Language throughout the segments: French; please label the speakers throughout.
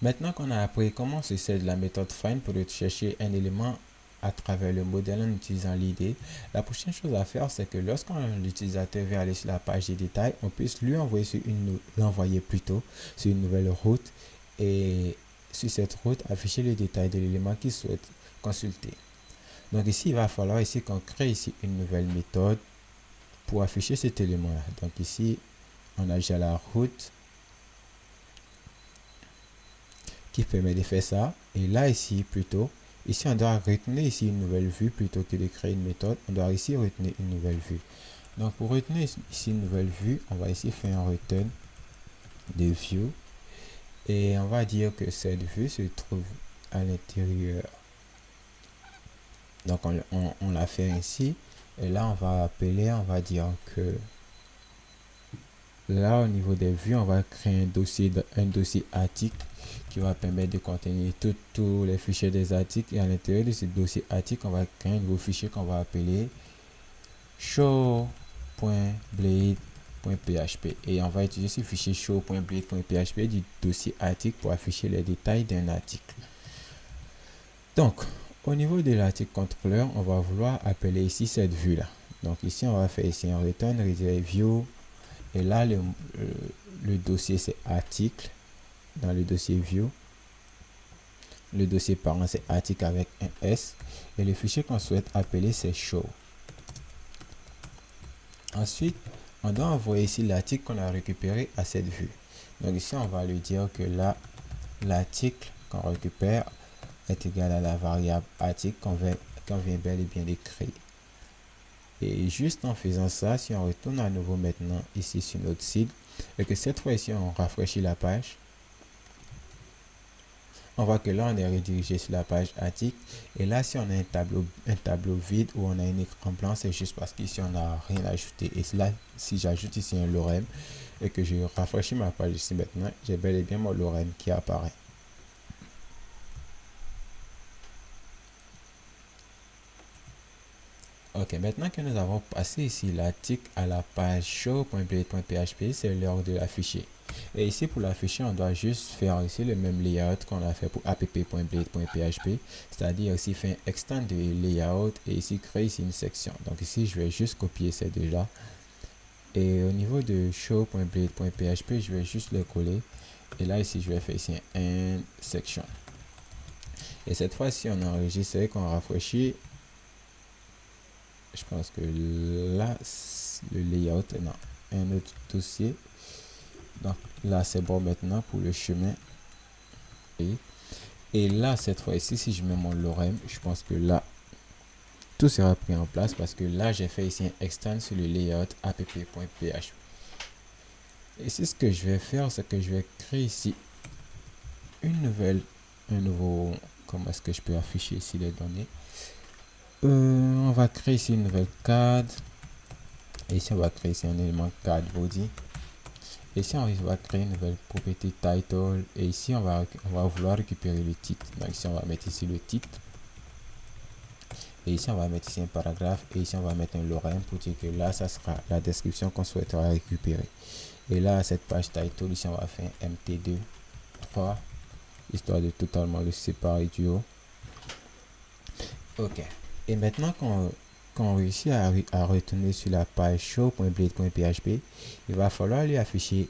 Speaker 1: Maintenant qu'on a appris comment se sert de la méthode find pour chercher un élément à travers le modèle en utilisant l'idée, la prochaine chose à faire, c'est que lorsqu'un utilisateur veut aller sur la page des détails, on puisse lui envoyer l'envoyer plutôt sur une nouvelle route et sur cette route afficher les détails de l'élément qu'il souhaite consulter. Donc ici, il va falloir ici qu'on crée ici une nouvelle méthode pour afficher cet élément-là. Donc ici, on a déjà la route qui permet de faire ça. Et là, ici, plutôt, ici, on doit retenir ici une nouvelle vue plutôt que de créer une méthode. On doit ici retenir une nouvelle vue. Donc, pour retenir ici une nouvelle vue, on va ici faire un return de view. Et on va dire que cette vue se trouve à l'intérieur. Donc, on l'a fait ainsi. Et là, on va appeler, on va dire que là, au niveau des vues, on va créer un dossier article qui va permettre de contenir tous les fichiers des articles. Et à l'intérieur de ce dossier article, on va créer un nouveau fichier qu'on va appeler show.blade.php. Et on va utiliser ce fichier show.blade.php du dossier article pour afficher les détails d'un article. Donc, au niveau de l'article contrôleur, on va vouloir appeler ici cette vue-là. Donc ici, on va faire ici un return view. Et là, le dossier, c'est article dans le dossier view. Le dossier parent, c'est article avec un S. Et le fichier qu'on souhaite appeler, c'est show. Ensuite, on doit envoyer ici l'article qu'on a récupéré à cette vue. Donc ici, on va lui dire que là, l'article qu'on récupère est égal à la variable article qu'on vient bel et bien de créer. Et juste en faisant ça, si on retourne à nouveau maintenant ici sur notre site et que cette fois ici on rafraîchit la page, on voit que là on est redirigé sur la page article. Et là, si on a un tableau vide ou on a un écran blanc, c'est juste parce qu'ici on n'a rien ajouté. Et là, si j'ajoute ici un lorem et que je rafraîchis ma page ici maintenant, j'ai bel et bien mon lorem qui apparaît. Ok, maintenant que nous avons passé ici l'article à la page show.blade.php, c'est l'heure de l'afficher. Et ici, pour l'afficher, on doit juste faire ici le même layout qu'on a fait pour app.blade.php, c'est-à-dire aussi faire un extend de layout et ici créer ici une section. Donc ici, je vais juste copier ces deux-là. Et au niveau de show.blade.php, je vais juste le coller. Et là, ici, je vais faire ici un section. Et cette fois-ci, on enregistre et qu'on rafraîchit. Je pense que là, le layout est dans un autre dossier. Donc là, c'est bon maintenant pour le chemin. Et là, cette fois-ci, si je mets mon lorem, je pense que là, tout sera pris en place parce que là, j'ai fait ici un extend sur le layout app.php. Et c'est ce que je vais faire, c'est que je vais créer ici un nouveau, comment est-ce que je peux afficher ici les données. On va créer ici une nouvelle card. Et ici, on va créer ici un élément card body. Et ici, on va créer une nouvelle propriété title. Et ici, on va vouloir récupérer le titre. Donc ici, on va mettre ici le titre. Et ici, on va mettre ici un paragraphe. Et ici, on va mettre un lorem pour dire que là, ça sera la description qu'on souhaitera récupérer. Et là, cette page title, ici, on va faire un MT2 3, histoire de totalement le séparer du haut. Ok. Et maintenant qu'on réussit à retourner sur la page show.blade.php, il va falloir lui afficher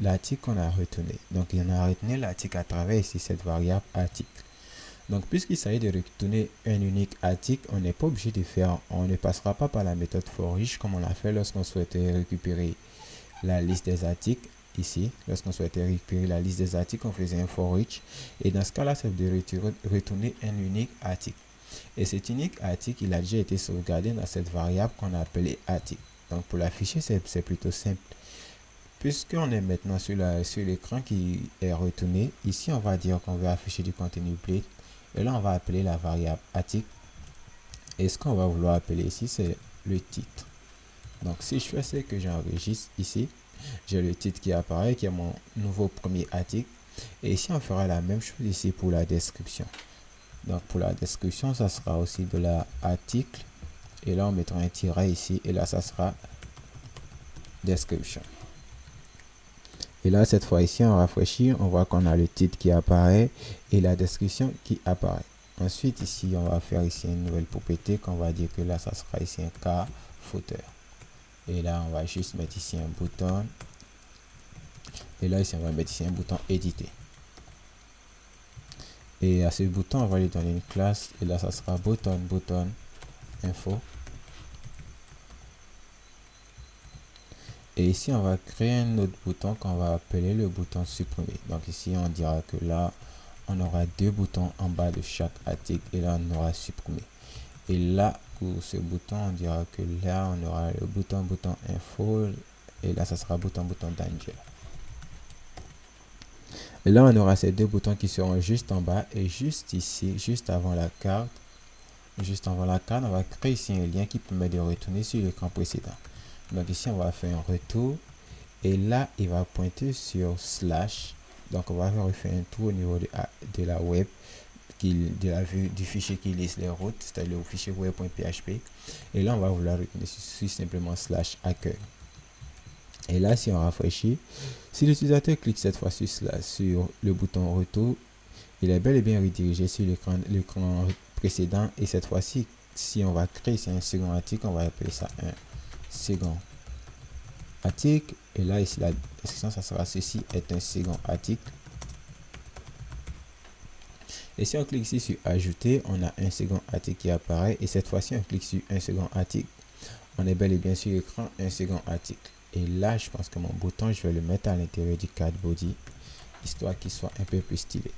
Speaker 1: l'article qu'on a retourné. Donc, on a retenu l'article à travers ici cette variable article. Donc, puisqu'il s'agit de retourner un unique article, on n'est pas obligé de faire, on ne passera pas par la méthode forEach comme on l'a fait lorsqu'on souhaitait récupérer la liste des articles. Ici, lorsqu'on souhaitait récupérer la liste des articles, on faisait un forEach. Et dans ce cas-là, c'est de retourner un unique article. Et cet unique article, il a déjà été sauvegardé dans cette variable qu'on a appelée article. Donc pour l'afficher, c'est plutôt simple. Puisqu'on est maintenant sur l'écran qui est retourné, ici on va dire qu'on veut afficher du contenu Blade. Et là on va appeler la variable article. Et ce qu'on va vouloir appeler ici, c'est le titre. Donc si je fais ce que j'enregistre ici, j'ai le titre qui apparaît, qui est mon nouveau premier article. Et ici on fera la même chose ici pour la description. Donc pour la description, ça sera aussi de l'article. Et là, on mettra un tiret ici. Et là, ça sera description. Et là, cette fois ici, on rafraîchit, on voit qu'on a le titre qui apparaît et la description qui apparaît. Ensuite, ici, on va faire ici une nouvelle propriété qu'on va dire que là, ça sera ici un cas footer. Et là, on va juste mettre ici un bouton. Et là, ici, on va mettre ici un bouton éditer. Et à ce bouton, on va lui donner une classe. Et là, ça sera button info. Et ici, on va créer un autre bouton qu'on va appeler le bouton supprimer. Donc ici, on dira que là, on aura deux boutons en bas de chaque article. Et là, on aura supprimé. Et là, pour ce bouton, on dira que là, on aura le bouton info. Et là, ça sera bouton danger. Et là, on aura ces deux boutons qui seront juste en bas. Et juste ici, juste avant la carte, on va créer ici un lien qui permet de retourner sur l'écran précédent. Donc ici, on va faire un retour. Et là, il va pointer sur slash. Donc, on va faire un tour au niveau de la web, de la vue du fichier qui liste les routes, c'est-à-dire le fichier web.php. Et là, on va vouloir retourner sur simplement slash accueil. Et là, si on rafraîchit, si l'utilisateur clique cette fois sur le bouton retour, il est bel et bien redirigé sur l'écran précédent. Et cette fois-ci, si on va créer un second article, on va appeler ça un second article. Et là, ici, la description, ça sera ceci est un second article. Et si on clique ici sur ajouter, on a un second article qui apparaît. Et cette fois-ci, on clique sur un second article. On est bel et bien sur l'écran un second article. Et là, je pense que mon bouton, je vais le mettre à l'intérieur du card body, histoire qu'il soit un peu plus stylé.